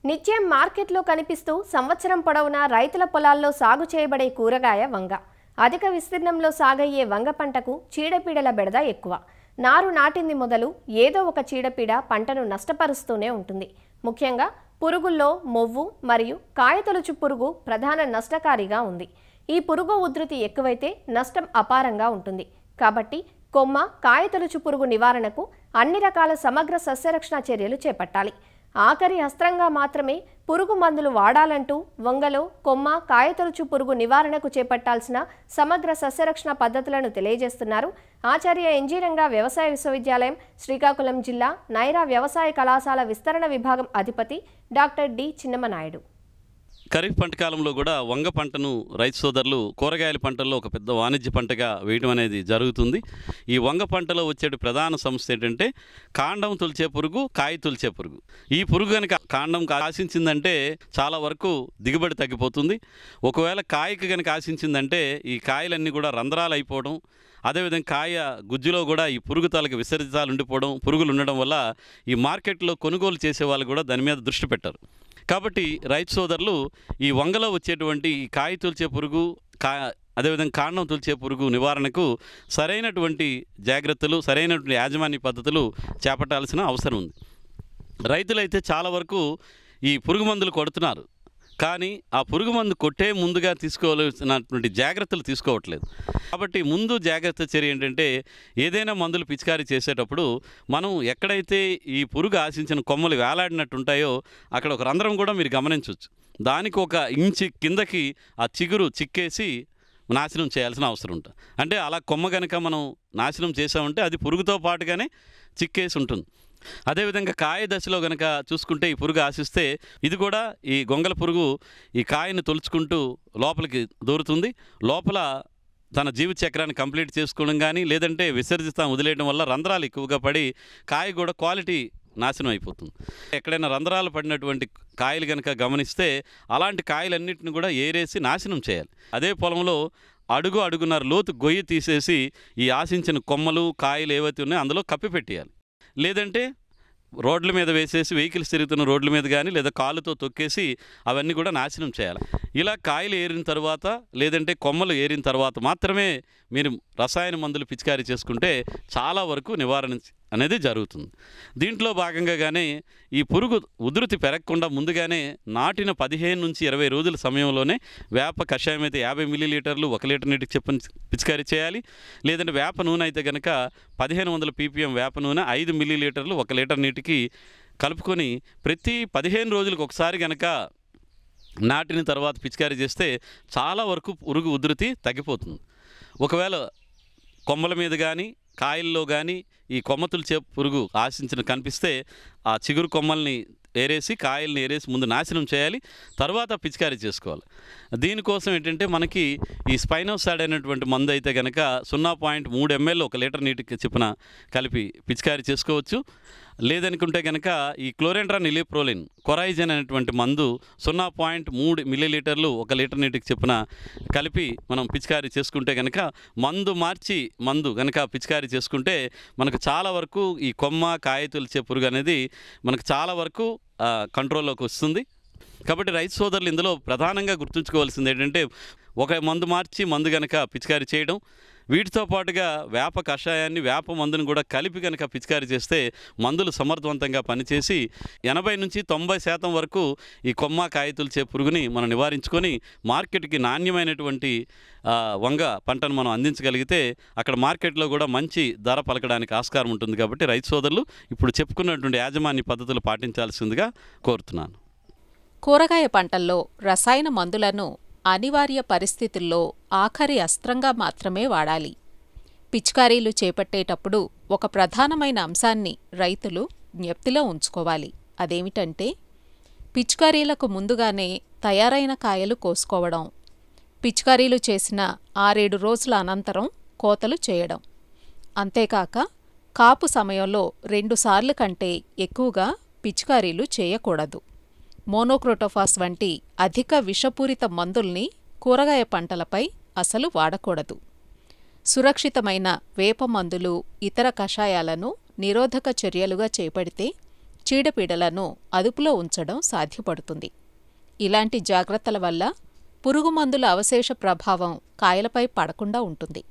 నిత్యం మార్కెట్లో కనిపిస్తూ సంవత్సరం పొడవునా రైతుల పొలాల్లో సాగు చేయబడే కూరగాయ వంగ. అధిక విస్తీర్ణంలో సాగయ్యే వంగ పంటకు చీడపీడల బెడద ఎక్కువ. నారు నాటింది మొదలు ఏదో ఒక చీడపీడ పంటను నష్టపరుస్తూనే ఉంటుంది. ముఖ్యంగా పురుగుల్లో మొవ్వు మరియు కాయతొలుచు పురుగు ప్రధాన నష్టకారిగా ఉంది. ఈ పురుగు ఉధృతి ఎక్కువైతే నష్టం అపారంగా ఉంటుంది. కాబట్టి కొమ్మ కాయతొలుచు పురుగు నివారణకు అన్ని రకాల సమగ్ర సస్యరక్షణ చర్యలు చేపట్టాలి. ఆఖరి అస్త్రంగా మాత్రమే పురుగు మందులు వాడాలంటూ వంగలో కొమ్మ కాయతొలుచు పురుగు నివారణకు చేపట్టాల్సిన సమగ్ర సస్యరక్షణ పద్ధతులను తెలియజేస్తున్నారు ఆచార్య ఎన్జీ వ్యవసాయ విశ్వవిద్యాలయం శ్రీకాకుళం జిల్లా నైరా వ్యవసాయ కళాశాల విస్తరణ విభాగం అధిపతి డాక్టర్ డి చిన్నమనాయుడు. ఖరీఫ్ పంట కాలంలో కూడా వంగ పంటను రైతు సోదరులు కూరగాయల పంటల్లో ఒక పెద్ద వాణిజ్య పంటగా వేయడం అనేది జరుగుతుంది. ఈ వంగ పంటలో వచ్చే ప్రధాన సమస్య ఏంటంటే కాండం తొలిచే పురుగు, కాయ తొలిచే పురుగు. ఈ పురుగు కనుక కాండం ఆశించిందంటే చాలా వరకు దిగుబడి తగ్గిపోతుంది. ఒకవేళ కాయకి కనుక ఆశించిందంటే ఈ కాయలన్నీ కూడా రంధ్రాలు అయిపోవడం, అదేవిధంగా కాయ గుజ్జులో కూడా ఈ పురుగు తాలూకు విసర్జితాలు ఉండిపోవడం, పురుగులు ఉండడం వల్ల ఈ మార్కెట్లో కొనుగోలు చేసే వాళ్ళు కూడా దాని మీద దృష్టి పెట్టారు. కాబట్టి రైతు సోదరులు ఈ వంగలో వచ్చేటువంటి ఈ కాయ తొలిచే పురుగు, అదేవిధంగా కాండం తొలిచే పురుగు నివారణకు సరైనటువంటి జాగ్రత్తలు, సరైనటువంటి యాజమాన్య పద్ధతులు చేపట్టాల్సిన అవసరం ఉంది. రైతులైతే చాలా వరకు ఈ పురుగు మందులు కొడుతున్నారు, కానీ ఆ పురుగు మందు కొట్టే ముందుగా తీసుకోవాల్సినటువంటి జాగ్రత్తలు తీసుకోవట్లేదు. కాబట్టి ముందు జాగ్రత్త చర్య ఏంటంటే ఏదైనా మందులు పిచికారీ చేసేటప్పుడు మనం ఎక్కడైతే ఈ పురుగు ఆశించిన కొమ్మలు వేలాడినట్టు ఉంటాయో అక్కడ ఒక రంధ్రం కూడా మీరు గమనించవచ్చు. దానికి 1 ఇంచు కిందకి ఆ చిగురు చిక్కేసి నాశనం చేయాల్సిన అవసరం ఉంటుంది. అంటే అలా కొమ్మ కనుక మనం నాశనం చేసామంటే అది పురుగుతో పాటుగానే చిక్కేసి ఉంటుంది. అదేవిధంగా కాయ దశలో కనుక చూసుకుంటే ఈ పురుగు ఆశిస్తే ఇది కూడా ఈ గొంగల పురుగు ఈ కాయను తొలుచుకుంటూ లోపలికి దూరుతుంది. లోపల తన జీవిత చక్రాన్ని కంప్లీట్ చేసుకోవడం కానీ లేదంటే విసర్జితం వదిలేయడం వల్ల రంధ్రాలు ఎక్కువగా పడి కాయ కూడా క్వాలిటీ నాశనం అయిపోతుంది. ఎక్కడైనా రంధ్రాలు పడినటువంటి కాయలు కనుక గమనిస్తే అలాంటి కాయలన్నింటిని కూడా ఏరేసి నాశనం చేయాలి. అదే పొలంలో అడుగున్నర లోతు గొయ్యి తీసేసి ఈ ఆశించిన కొమ్మలు కాయలు ఏవైతే ఉన్నాయో అందులో కప్పి పెట్టేయాలి. లేదంటే రోడ్ల మీద వేసేసి వెహికల్స్ తిరుగుతున్న రోడ్ల మీద కానీ లేదా కాలుతో తొక్కేసి అవన్నీ కూడా నాశనం చేయాలి. ఇలా కాయలు ఏరిన తర్వాత లేదంటే కొమ్మలు ఏరిన తర్వాత మాత్రమే మీరు రసాయన మందులు పిచికారీ చేసుకుంటే చాలా వరకు నివారణ అనేది జరుగుతుంది. దీంట్లో భాగంగానే ఈ పురుగు ఉధృతి పెరగకుండా ముందుగానే నాటిన 15 నుంచి 20 రోజుల సమయంలోనే వేప కషాయం అయితే 50 మిల్లీలీటర్లు 1 లీటర్ నీటికి చెప్పని పిచికారీ చేయాలి. లేదంటే వేప నూనె అయితే కనుక 1500 ppm వేప నూనె 5 మిల్లీలీటర్లు 1 లీటర్ నీటికి కలుపుకొని ప్రతి 15 రోజులకు ఒకసారి కనుక నాటిన తర్వాత పిచికారీ చేస్తే చాలా వరకు పురుగు ఉధృతి తగ్గిపోతుంది. ఒకవేళ కొమ్మల మీద కానీ కాయల్లో కానీ ఈ కొమ్మ తొలిచే పురుగు ఆశించిన కనిపిస్తే ఆ చిగురు కొమ్మల్ని ఏరేసి కాయల్ని ఏరేసి ముందు నాశనం చేయాలి, తర్వాత పిచికారీ చేసుకోవాలి. దీనికోసం ఏంటంటే మనకి ఈ స్పైనోసాడ్ అనేటువంటి మందు అయితే కనుక 0.3 ml 1 లీటర్ నీటికి చొప్పున కలిపి పిచికారీ చేసుకోవచ్చు. లేదనుకుంటే కనుక ఈ క్లోరెంట్రాన్ ఇలిప్రోలిన్ కొరైజన్ అనేటువంటి మందు 0.3 మిల్లీలీటర్లు 1 లీటర్ నీటికి చొప్పున కలిపి మనం పిచికారీ చేసుకుంటే కనుక మందు కనుక పిచికారీ చేసుకుంటే మనకు చాలా వరకు ఈ కొమ్మ కాయ తొలిచే పురుగు అనేది మనకు చాలా వరకు కంట్రోల్లోకి వస్తుంది. కాబట్టి రైతు సోదరులు ఇందులో ప్రధానంగా గుర్తుంచుకోవాల్సింది ఏంటంటే ఒక మందు కనుక పిచికారీ చేయడం, వీటితో పాటుగా వేప కషాయాన్ని వేప మందును కూడా కలిపి కనుక పిచికారీ చేస్తే మందులు సమర్థవంతంగా పనిచేసి 80 నుంచి 90% వరకు ఈ కొమ్మ కాయ తొలిచే పురుగుని మనం నివారించుకొని మార్కెట్కి నాణ్యమైనటువంటి వంగ పంటను మనం అందించగలిగితే అక్కడ మార్కెట్లో కూడా మంచి ధర పలకడానికి ఆస్కారం ఉంటుంది. కాబట్టి రైతు సోదరులు ఇప్పుడు చెప్పుకున్నటువంటి యాజమాన్య పద్ధతులు పాటించాల్సిందిగా కోరుతున్నాను. కూరగాయ పంటల్లో రసాయన మందులను అనివార్య పరిస్థితుల్లో ఆఖరి అస్త్రంగా మాత్రమే వాడాలి. పిచికారీలు చేపట్టేటప్పుడు ఒక ప్రధానమైన అంశాన్ని రైతులు జ్ఞప్తిలో ఉంచుకోవాలి. అదేమిటంటే పిచికారీలకు ముందుగానే తయారైన కాయలు కోసుకోవడం, పిచికారీలు చేసిన 6-7 రోజుల అనంతరం కోతలు చేయడం. అంతేకాక కాపు సమయంలో 2 సార్లు కంటే ఎక్కువగా పిచికారీలు చేయకూడదు. మోనోక్రోటోఫాస్ వంటి అధిక విషపూరిత మందుల్ని కూరగాయ పంటలపై అసలు వాడకూడదు. సురక్షితమైన వేప మందులు, ఇతర కషాయాలను నిరోధక చర్యలుగా చేపడితే చీడపీడలను అదుపులో ఉంచడం సాధ్యపడుతుంది. ఇలాంటి జాగ్రత్తల వల్ల పురుగుమందుల అవశేష ప్రభావం కాయలపై పడకుండా ఉంటుంది.